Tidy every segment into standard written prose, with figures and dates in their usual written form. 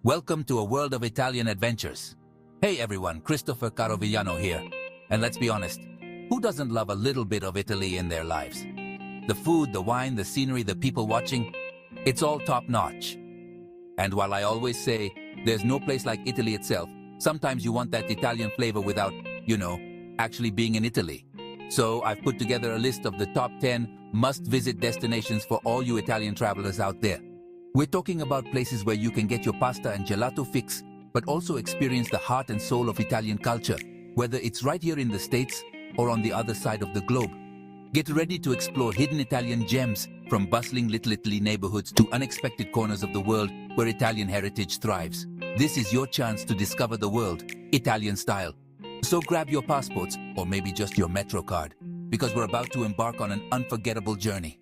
Welcome to a world of Italian adventures. Hey everyone, Christopher Carovillano here. And let's be honest, who doesn't love a little bit of Italy in their lives? The food, the wine, the scenery, the people watching, it's all top-notch. And while I always say, there's no place like Italy itself, sometimes you want that Italian flavor without, actually being in Italy. So I've put together a list of the top 10 must-visit destinations for all you Italian travelers out there. We're talking about places where you can get your pasta and gelato fix, but also experience the heart and soul of Italian culture, whether it's right here in the States or on the other side of the globe. Get ready to explore hidden Italian gems, from bustling Little Italy neighborhoods to unexpected corners of the world where Italian heritage thrives. This is your chance to discover the world, Italian style. So grab your passports, or maybe just your Metro card, because we're about to embark on an unforgettable journey.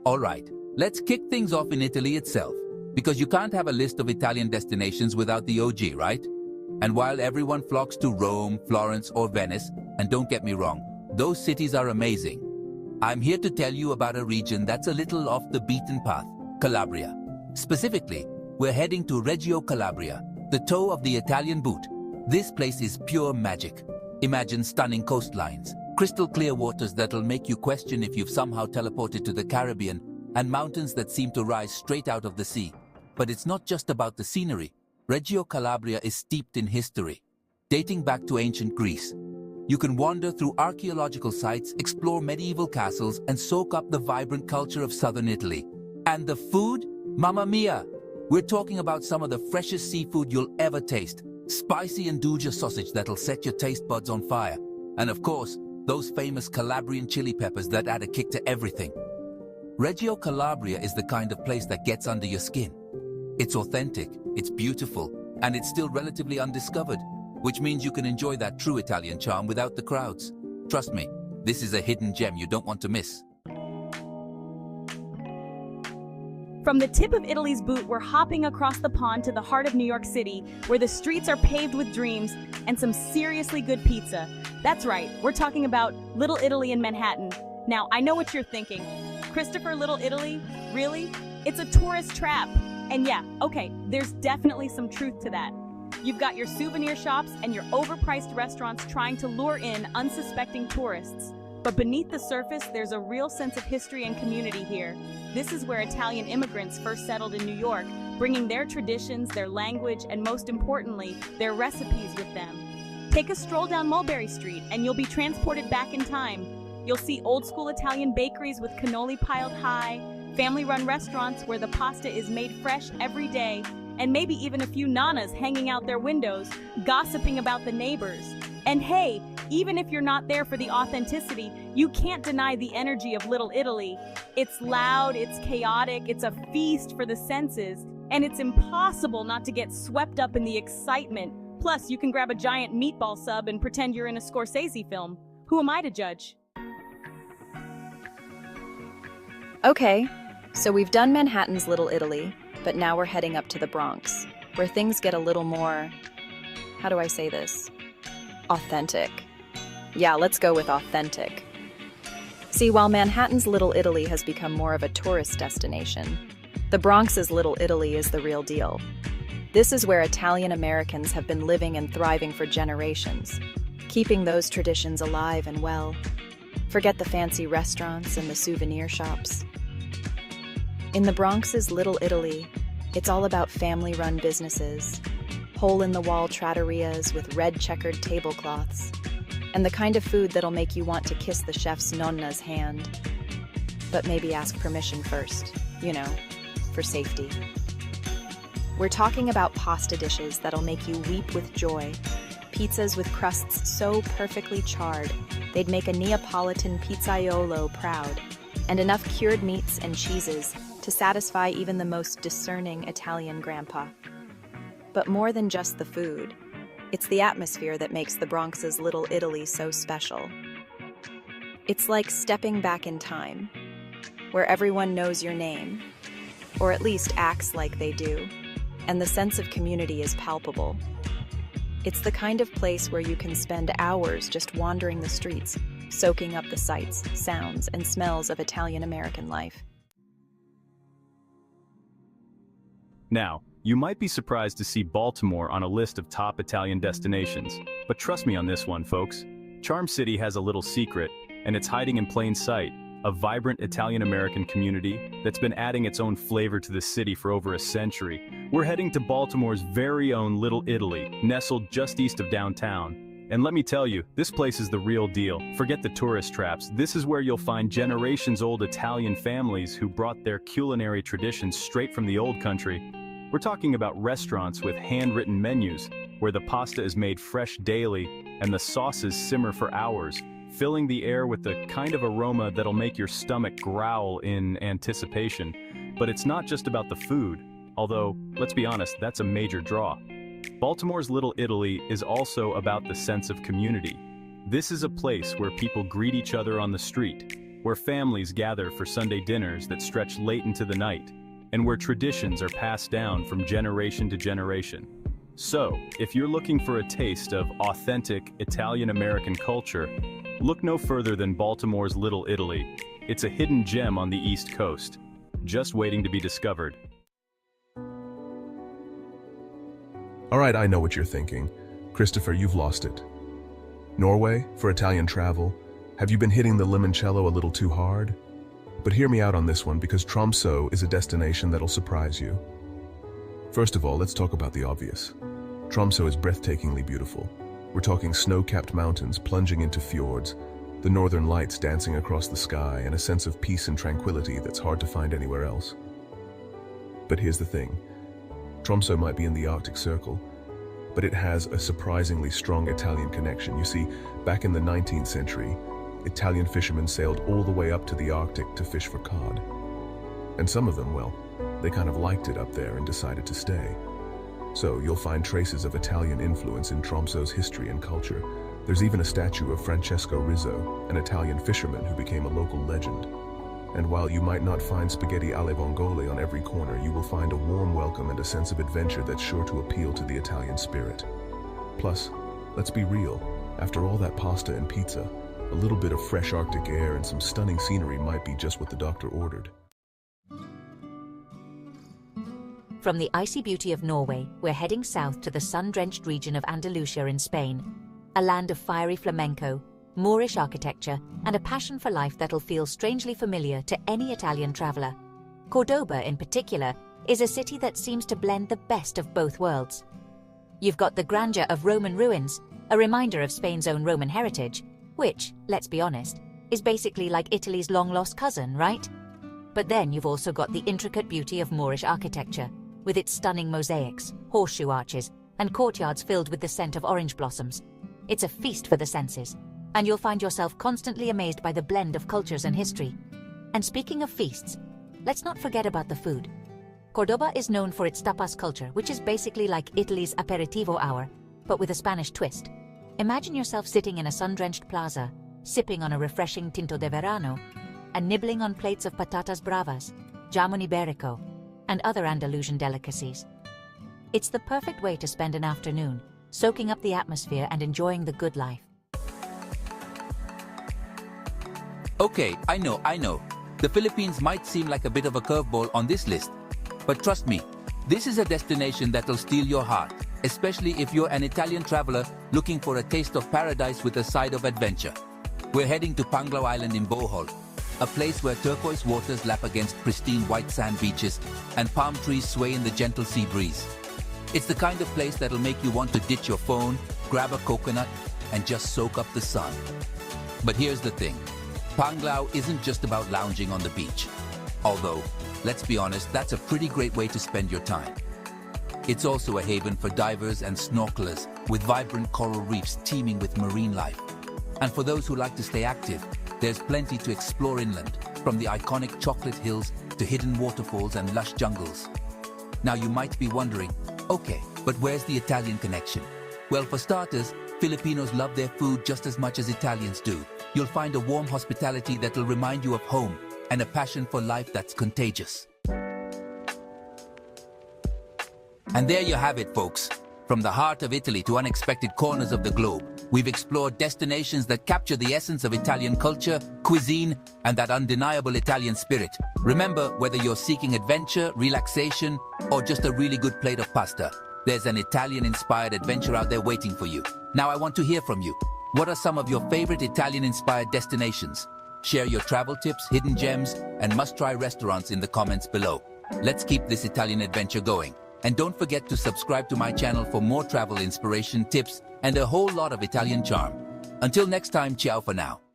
Alright, let's kick things off in Italy itself, because you can't have a list of Italian destinations without the OG, right? And while everyone flocks to Rome, Florence, or Venice, and don't get me wrong, those cities are amazing, I'm here to tell you about a region that's a little off the beaten path, Calabria. Specifically, we're heading to Reggio Calabria, the toe of the Italian boot. This place is pure magic. Imagine stunning coastlines, crystal clear waters that'll make you question if you've somehow teleported to the Caribbean, and mountains that seem to rise straight out of the sea. But it's not just about the scenery. Reggio Calabria is steeped in history, dating back to ancient Greece. You can wander through archaeological sites, explore medieval castles, and soak up the vibrant culture of southern Italy. And the food? Mamma mia! We're talking about some of the freshest seafood you'll ever taste. Spicy andouja sausage that'll set your taste buds on fire. And of course, those famous Calabrian chili peppers that add a kick to everything. Reggio Calabria is the kind of place that gets under your skin. It's authentic, it's beautiful, and it's still relatively undiscovered, which means you can enjoy that true Italian charm without the crowds. Trust me, this is a hidden gem you don't want to miss. From the tip of Italy's boot, we're hopping across the pond to the heart of New York City, where the streets are paved with dreams and some seriously good pizza. That's right, we're talking about Little Italy in Manhattan. Now, I know what you're thinking. Christopher, Little Italy? Really? It's a tourist trap. And yeah, okay, there's definitely some truth to that. You've got your souvenir shops and your overpriced restaurants trying to lure in unsuspecting tourists. But beneath the surface, there's a real sense of history and community here. This is where Italian immigrants first settled in New York, bringing their traditions, their language, and most importantly, their recipes with them. Take a stroll down Mulberry Street and you'll be transported back in time. You'll see old-school Italian bakeries with cannoli piled high, family-run restaurants where the pasta is made fresh every day, and maybe even a few nanas hanging out their windows, gossiping about the neighbors. And hey, even if you're not there for the authenticity, you can't deny the energy of Little Italy. It's loud, it's chaotic, it's a feast for the senses, and it's impossible not to get swept up in the excitement. Plus, you can grab a giant meatball sub and pretend you're in a Scorsese film. Who am I to judge? Okay, so we've done Manhattan's Little Italy, but now we're heading up to the Bronx, where things get a little more, how do I say this? Authentic. Yeah, let's go with authentic. See, while Manhattan's Little Italy has become more of a tourist destination, the Bronx's Little Italy is the real deal. This is where Italian Americans have been living and thriving for generations, keeping those traditions alive and well. Forget the fancy restaurants and the souvenir shops. In the Bronx's Little Italy, it's all about family-run businesses, hole-in-the-wall trattorias with red checkered tablecloths, and the kind of food that'll make you want to kiss the chef's nonna's hand. But maybe ask permission first, for safety. We're talking about pasta dishes that'll make you weep with joy, pizzas with crusts so perfectly charred they'd make a Neapolitan pizzaiolo proud, and enough cured meats and cheeses to satisfy even the most discerning Italian grandpa. But more than just the food, it's the atmosphere that makes the Bronx's Little Italy so special. It's like stepping back in time, where everyone knows your name, or at least acts like they do, and the sense of community is palpable. It's the kind of place where you can spend hours just wandering the streets, soaking up the sights, sounds, and smells of Italian American life. Now, you might be surprised to see Baltimore on a list of top Italian destinations, but trust me on this one, folks. Charm City has a little secret, and it's hiding in plain sight, a vibrant Italian-American community that's been adding its own flavor to the city for over a century. We're heading to Baltimore's very own Little Italy, nestled just east of downtown. And let me tell you, this place is the real deal. Forget the tourist traps. This is where you'll find generations-old Italian families who brought their culinary traditions straight from the old country. We're talking about restaurants with handwritten menus, where the pasta is made fresh daily and the sauces simmer for hours, filling the air with the kind of aroma that'll make your stomach growl in anticipation. But it's not just about the food, although, let's be honest, that's a major draw. Baltimore's Little Italy is also about the sense of community. This is a place where people greet each other on the street, where families gather for Sunday dinners that stretch late into the night, and where traditions are passed down from generation to generation. So, if you're looking for a taste of authentic Italian-American culture, look no further than Baltimore's Little Italy. It's a hidden gem on the East Coast, just waiting to be discovered. All right, I know what you're thinking. Christopher, you've lost it. Norway, for Italian travel? Have you been hitting the limoncello a little too hard? But hear me out on this one, because Tromsø is a destination that'll surprise you. First of all, let's talk about the obvious. Tromsø is breathtakingly beautiful. We're talking snow-capped mountains plunging into fjords, the northern lights dancing across the sky, and a sense of peace and tranquility that's hard to find anywhere else. But here's the thing. Tromsø might be in the Arctic Circle, but it has a surprisingly strong Italian connection. You see, back in the 19th century, Italian fishermen sailed all the way up to the Arctic to fish for cod. And some of them, well, they kind of liked it up there and decided to stay. So you'll find traces of Italian influence in Tromsø's history and culture. There's even a statue of Francesco Rizzo, an Italian fisherman who became a local legend. And while you might not find spaghetti alle vongole on every corner, you will find a warm welcome and a sense of adventure that's sure to appeal to the Italian spirit. Plus, let's be real, after all that pasta and pizza, a little bit of fresh Arctic air and some stunning scenery might be just what the doctor ordered. From the icy beauty of Norway, we're heading south to the sun-drenched region of Andalusia in Spain, a land of fiery flamenco, Moorish architecture, and a passion for life that'll feel strangely familiar to any Italian traveler. Cordoba, in particular, is a city that seems to blend the best of both worlds. You've got the grandeur of Roman ruins, a reminder of Spain's own Roman heritage, which, let's be honest, is basically like Italy's long-lost cousin, right? But then you've also got the intricate beauty of Moorish architecture, with its stunning mosaics, horseshoe arches, and courtyards filled with the scent of orange blossoms. It's a feast for the senses, and you'll find yourself constantly amazed by the blend of cultures and history. And speaking of feasts, let's not forget about the food. Cordoba is known for its tapas culture, which is basically like Italy's aperitivo hour, but with a Spanish twist. Imagine yourself sitting in a sun-drenched plaza, sipping on a refreshing tinto de verano, and nibbling on plates of patatas bravas, jamon iberico, and other Andalusian delicacies. It's the perfect way to spend an afternoon, soaking up the atmosphere and enjoying the good life. Okay, I know. The Philippines might seem like a bit of a curveball on this list, but trust me, this is a destination that'll steal your heart, especially if you're an Italian traveler looking for a taste of paradise with a side of adventure. We're heading to Panglao Island in Bohol, a place where turquoise waters lap against pristine white sand beaches and palm trees sway in the gentle sea breeze. It's the kind of place that'll make you want to ditch your phone, grab a coconut, and just soak up the sun. But here's the thing. Panglao isn't just about lounging on the beach. Although, let's be honest, that's a pretty great way to spend your time. It's also a haven for divers and snorkelers, with vibrant coral reefs teeming with marine life. And for those who like to stay active, there's plenty to explore inland, from the iconic chocolate hills to hidden waterfalls and lush jungles. Now you might be wondering, okay, but where's the Italian connection? Well, for starters, Filipinos love their food just as much as Italians do. You'll find a warm hospitality that'll remind you of home and a passion for life that's contagious. And there you have it, folks. From the heart of Italy to unexpected corners of the globe, we've explored destinations that capture the essence of Italian culture, cuisine, and that undeniable Italian spirit. Remember, whether you're seeking adventure, relaxation, or just a really good plate of pasta, there's an Italian-inspired adventure out there waiting for you. Now I want to hear from you. What are some of your favorite Italian-inspired destinations? Share your travel tips, hidden gems, and must-try restaurants in the comments below. Let's keep this Italian adventure going. And don't forget to subscribe to my channel for more travel inspiration, tips, and a whole lot of Italian charm. Until next time, ciao for now.